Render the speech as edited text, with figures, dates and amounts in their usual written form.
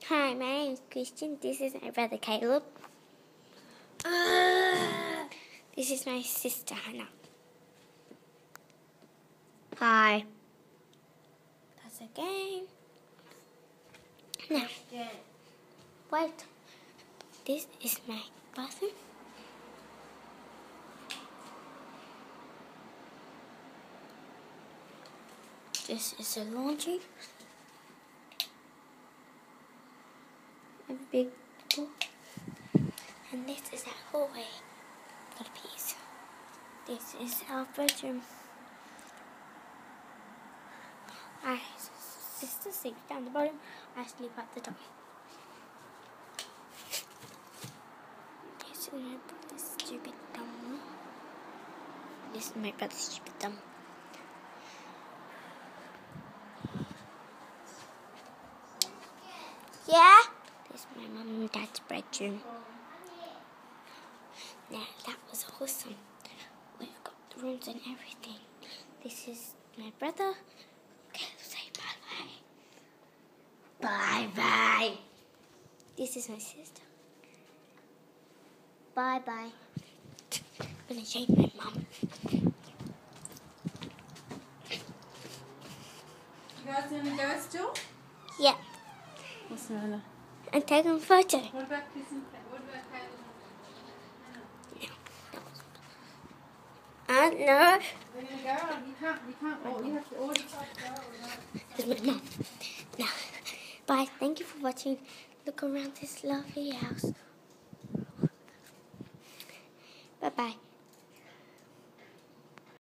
Hi, my name is Christian. This is my brother Caleb. This is my sister Hannah. Hi. That's a game. Now, wait. This is my bathroom. This is a laundry. A big door. And this is our hallway for the piece. This is our bedroom. My sister sleeps down the bottom. I sleep at the top. This is my brother's stupid thumb. This is my brother's stupid thumb. Yeah? This is my mum and dad's bedroom. Now that was awesome. We've got the rooms and everything. This is my brother. Okay, say bye-bye. Bye-bye. This is my sister. Bye-bye. I'm gonna shake my mum. You guys want to go still? Yeah. What's the matter? I'm taking a photo. What about Chris and what about Caleb? No. They're going to go? You can't, you have to order stuff. Here's my mum. Now, bye. Thank you for watching. Look around this lovely house. Bye-bye.